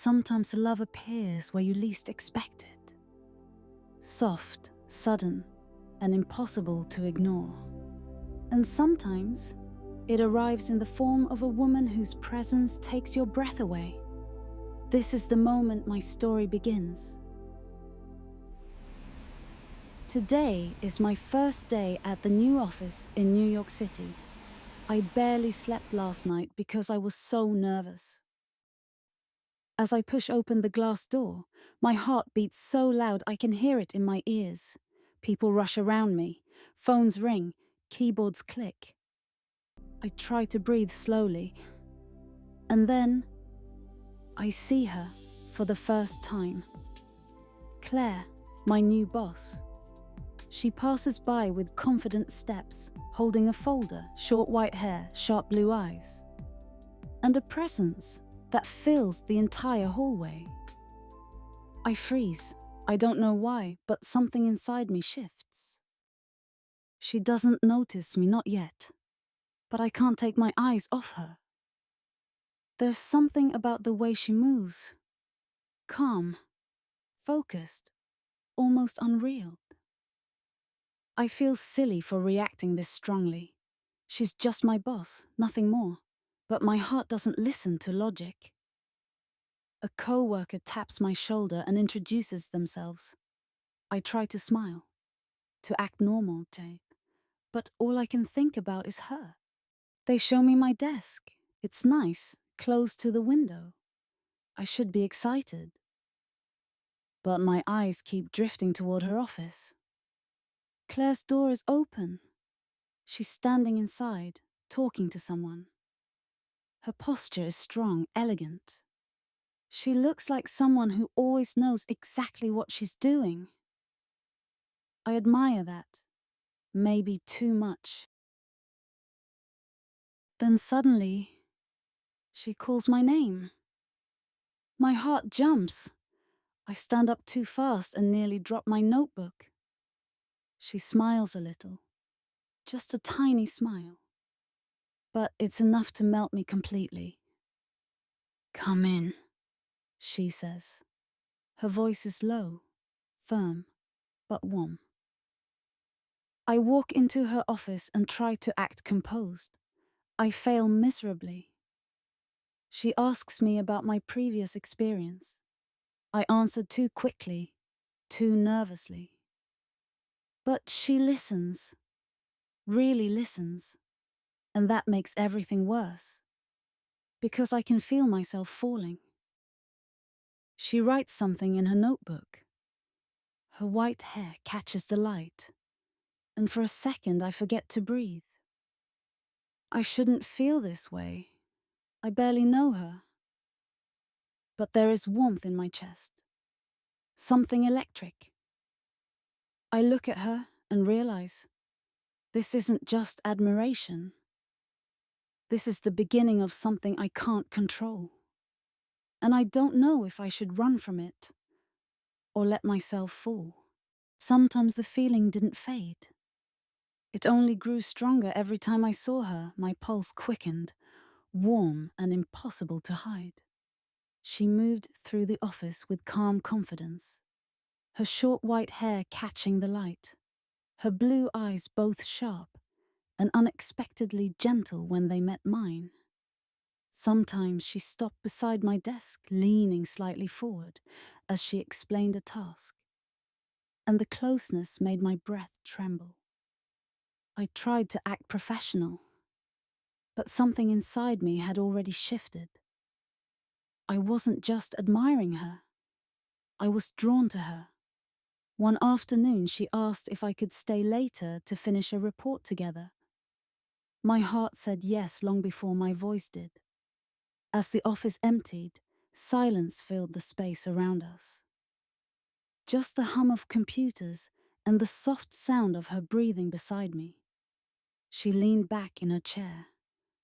Sometimes love appears where you least expect it. Soft, sudden, and impossible to ignore. And sometimes it arrives in the form of a woman whose presence takes your breath away. This is the moment my story begins. Today is my first day at the new office in New York City. I barely slept last night because I was so nervous. As I push open the glass door, my heart beats so loud I can hear it in my ears. People rush around me, phones ring, keyboards click. I try to breathe slowly. And then I see her for the first time. Claire, my new boss. She passes by with confident steps, holding a folder, short white hair, sharp blue eyes, and a presence that fills the entire hallway. I freeze. I don't know why, but something inside me shifts. She doesn't notice me, not yet, but I can't take my eyes off her. There's something about the way she moves. Calm, focused, almost unreal. I feel silly for reacting this strongly. She's just my boss, nothing more. But my heart doesn't listen to logic. A co-worker taps my shoulder and introduces themselves. I try to smile, to act normal, but all I can think about is her. They show me my desk. It's nice, close to the window. I should be excited. But my eyes keep drifting toward her office. Claire's door is open. She's standing inside, talking to someone. Her posture is strong, elegant. She looks like someone who always knows exactly what she's doing. I admire that. Maybe too much. Then suddenly, she calls my name. My heart jumps. I stand up too fast and nearly drop my notebook. She smiles a little. Just a tiny smile. But it's enough to melt me completely. "Come in," she says. Her voice is low, firm, but warm. I walk into her office and try to act composed. I fail miserably. She asks me about my previous experience. I answer too quickly, too nervously. But she listens, really listens, and that makes everything worse, because I can feel myself falling. She writes something in her notebook. Her white hair catches the light, and for a second I forget to breathe. I shouldn't feel this way. I barely know her. But there is warmth in my chest. Something electric. I look at her and realize this isn't just admiration. This is the beginning of something I can't control. And I don't know if I should run from it or let myself fall. Sometimes the feeling didn't fade. It only grew stronger every time I saw her. My pulse quickened, warm and impossible to hide. She moved through the office with calm confidence, her short white hair catching the light, her blue eyes both sharp and unexpectedly gentle when they met mine. Sometimes she stopped beside my desk, leaning slightly forward as she explained a task, and the closeness made my breath tremble. I tried to act professional, but something inside me had already shifted. I wasn't just admiring her, I was drawn to her. One afternoon she asked if I could stay later to finish a report together. My heart said yes long before my voice did. As the office emptied, silence filled the space around us. Just the hum of computers and the soft sound of her breathing beside me. She leaned back in her chair,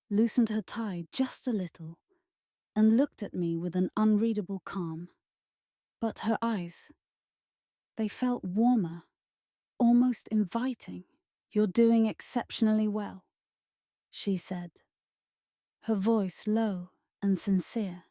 loosened her tie just a little, and looked at me with an unreadable calm. But her eyes, they felt warmer, almost inviting. "You're doing exceptionally well," she said, her voice low and sincere.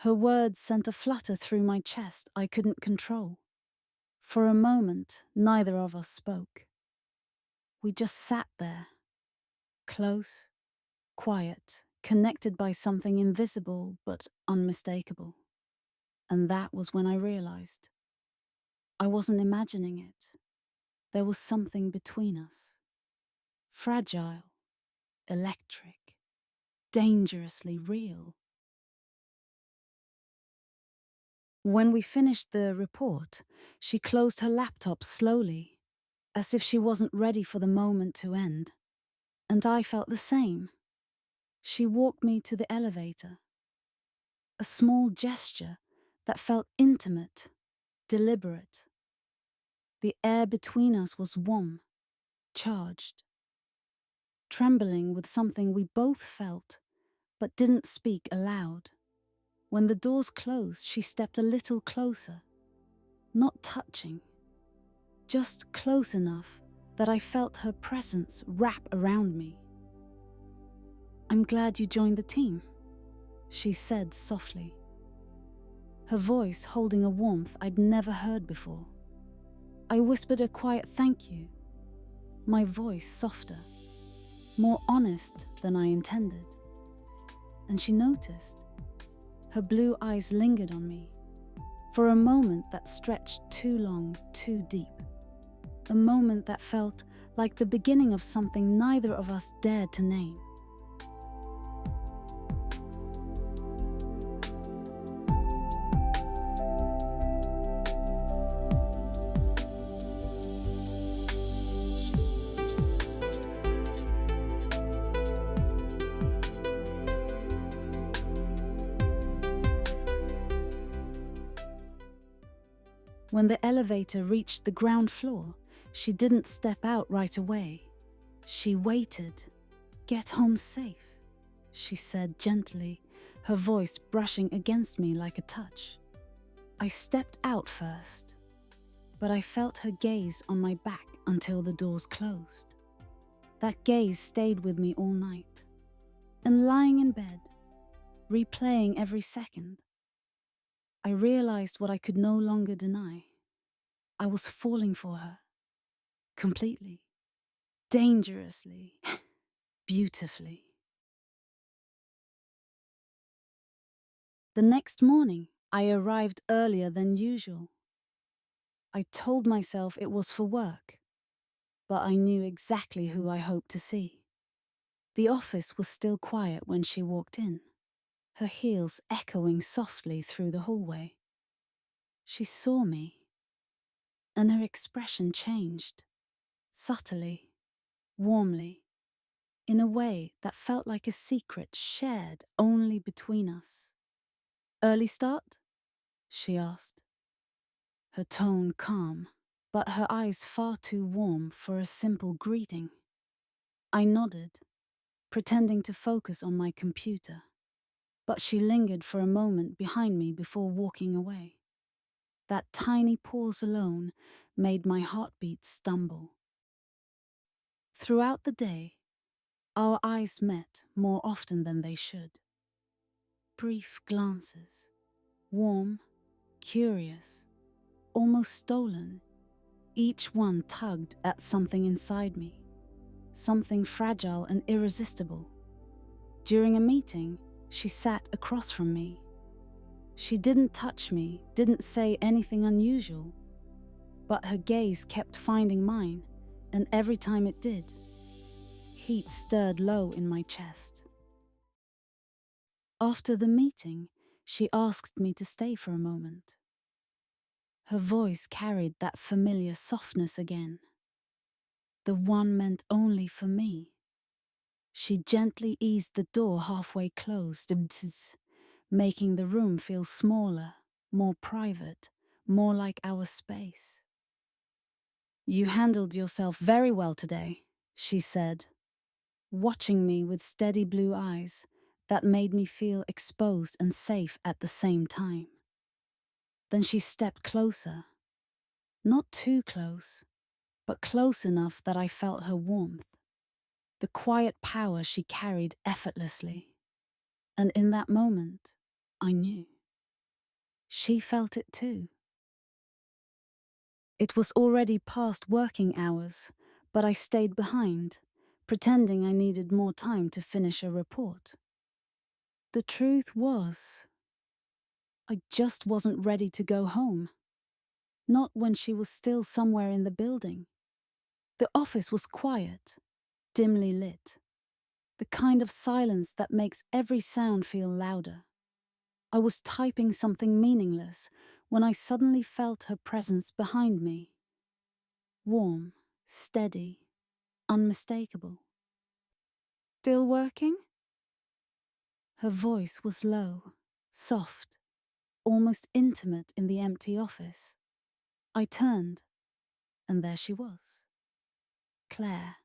Her words sent a flutter through my chest I couldn't control. For a moment, neither of us spoke. We just sat there, close, quiet, connected by something invisible but unmistakable. And that was when I realized I wasn't imagining it. There was something between us. Fragile, electric, dangerously real. When we finished the report, she closed her laptop slowly, as if she wasn't ready for the moment to end. And I felt the same. She walked me to the elevator. A small gesture that felt intimate, deliberate. The air between us was warm, charged, trembling with something we both felt, but didn't speak aloud. When the doors closed, she stepped a little closer, not touching, just close enough that I felt her presence wrap around me. "I'm glad you joined the team," she said softly, her voice holding a warmth I'd never heard before. I whispered a quiet thank you, my voice softer, more honest than I intended. And she noticed. Her blue eyes lingered on me, for a moment that stretched too long, too deep. A moment that felt like the beginning of something neither of us dared to name. When the elevator reached the ground floor, she didn't step out right away. She waited. "Get home safe," she said gently, her voice brushing against me like a touch. I stepped out first, but I felt her gaze on my back until the doors closed. That gaze stayed with me all night. And lying in bed, replaying every second, I realized what I could no longer deny. I was falling for her. Completely. Dangerously. Beautifully. The next morning, I arrived earlier than usual. I told myself it was for work, but I knew exactly who I hoped to see. The office was still quiet when she walked in, her heels echoing softly through the hallway. She saw me, and her expression changed, subtly, warmly, in a way that felt like a secret shared only between us. "Early start?" she asked, her tone calm, but her eyes far too warm for a simple greeting. I nodded, pretending to focus on my computer, but she lingered for a moment behind me before walking away. That tiny pause alone made my heartbeat stumble. Throughout the day, our eyes met more often than they should. Brief glances, warm, curious, almost stolen. Each one tugged at something inside me, something fragile and irresistible. During a meeting, she sat across from me. She didn't touch me, didn't say anything unusual, but her gaze kept finding mine, and every time it did, heat stirred low in my chest. After the meeting, she asked me to stay for a moment. Her voice carried that familiar softness again, the one meant only for me. She gently eased the door halfway closed, making the room feel smaller, more private, more like our space. "You handled yourself very well today," she said, watching me with steady blue eyes that made me feel exposed and safe at the same time. Then she stepped closer, not too close, but close enough that I felt her warmth, the quiet power she carried effortlessly. And in that moment, I knew. She felt it too. It was already past working hours, but I stayed behind, pretending I needed more time to finish a report. The truth was, I just wasn't ready to go home. Not when she was still somewhere in the building. The office was quiet, dimly lit. The kind of silence that makes every sound feel louder. I was typing something meaningless when I suddenly felt her presence behind me. Warm, steady, unmistakable. Still working? Her voice was low, soft, almost intimate in the empty office. I turned, and there she was. Claire.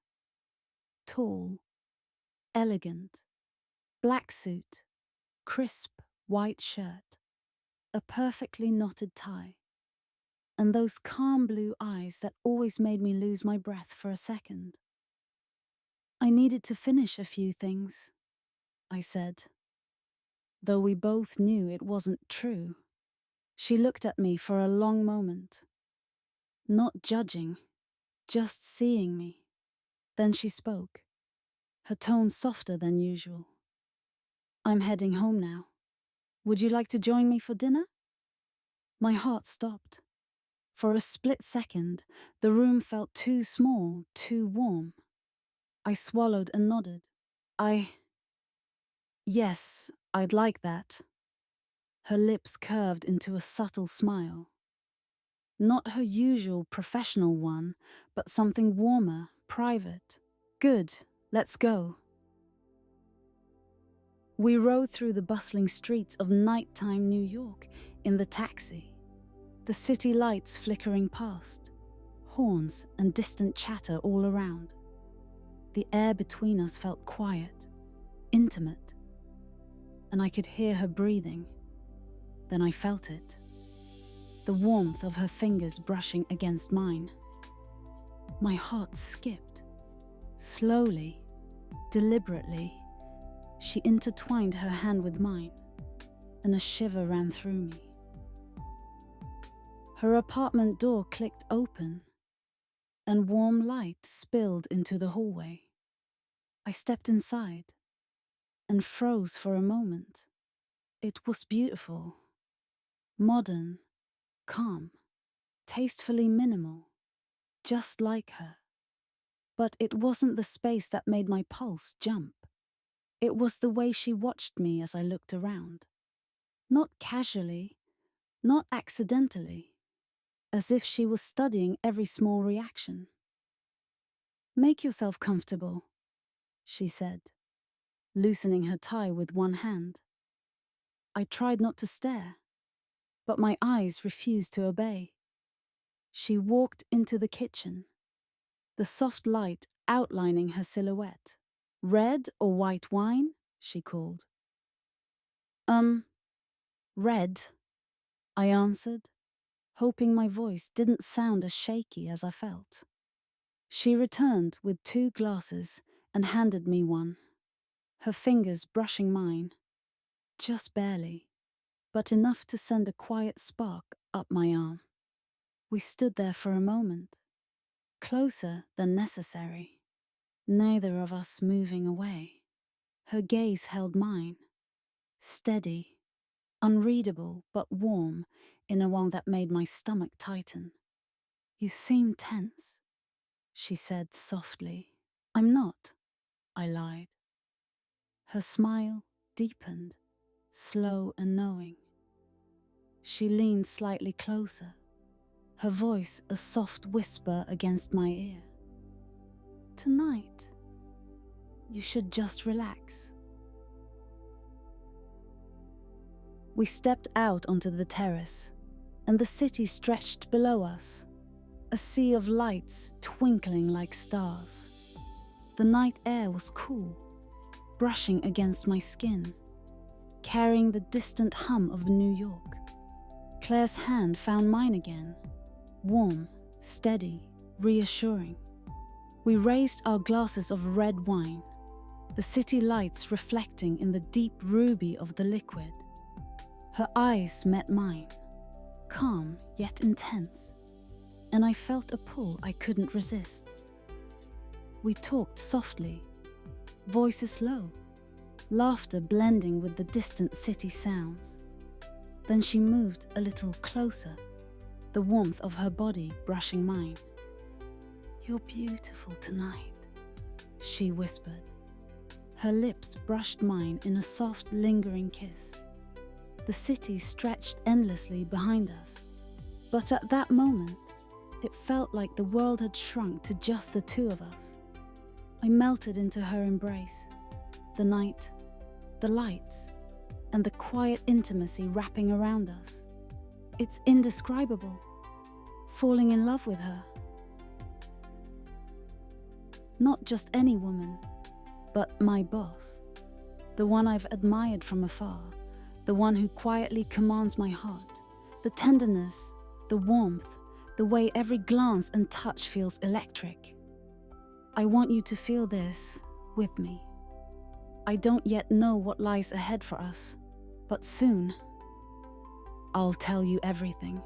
Tall, elegant, black suit, crisp white shirt, a perfectly knotted tie, and those calm blue eyes that always made me lose my breath for a second. I needed to finish a few things, I said, though we both knew it wasn't true. She looked at me for a long moment, not judging, just seeing me. Then she spoke, her tone softer than usual. I'm heading home now. Would you like to join me for dinner? My heart stopped. For a split second, the room felt too small, too warm. I swallowed and nodded. Yes, I'd like that. Her lips curved into a subtle smile. Not her usual professional one, but something warmer, private. Good, let's go. We rode through the bustling streets of nighttime New York in the taxi, the city lights flickering past, horns and distant chatter all around. The air between us felt quiet, intimate, and I could hear her breathing. Then I felt it, the warmth of her fingers brushing against mine. My heart skipped. Slowly, deliberately, she intertwined her hand with mine, and a shiver ran through me. Her apartment door clicked open, and warm light spilled into the hallway. I stepped inside, and froze for a moment. It was beautiful, modern, calm, tastefully minimal, just like her. But it wasn't the space that made my pulse jump. It was the way she watched me as I looked around. Not casually, not accidentally, as if she was studying every small reaction. Make yourself comfortable, she said, loosening her tie with one hand. I tried not to stare, but my eyes refused to obey. She walked into the kitchen, the soft light outlining her silhouette. Red or white wine? She called. Red, I answered, hoping my voice didn't sound as shaky as I felt. She returned with 2 glasses and handed me one, her fingers brushing mine, just barely, but enough to send a quiet spark up my arm. We stood there for a moment, closer than necessary, neither of us moving away. Her gaze held mine, steady, unreadable but warm in a way that made my stomach tighten. You seem tense, she said softly. I'm not, I lied. Her smile deepened, slow and knowing. She leaned slightly closer, her voice a soft whisper against my ear. Tonight, you should just relax. We stepped out onto the terrace, and the city stretched below us, a sea of lights twinkling like stars. The night air was cool, brushing against my skin, carrying the distant hum of New York. Claire's hand found mine again, warm, steady, reassuring. We raised our glasses of red wine, the city lights reflecting in the deep ruby of the liquid. Her eyes met mine, calm yet intense, and I felt a pull I couldn't resist. We talked softly, voices low, laughter blending with the distant city sounds. Then she moved a little closer, the warmth of her body brushing mine. "You're beautiful tonight," she whispered. Her lips brushed mine in a soft, lingering kiss. The city stretched endlessly behind us, but at that moment, it felt like the world had shrunk to just the two of us. I melted into her embrace, the night, the lights, and the quiet intimacy wrapping around us. It's indescribable, falling in love with her. Not just any woman, but my boss, the one I've admired from afar, the one who quietly commands my heart, the tenderness, the warmth, the way every glance and touch feels electric. I want you to feel this with me. I don't yet know what lies ahead for us, but soon, I'll tell you everything.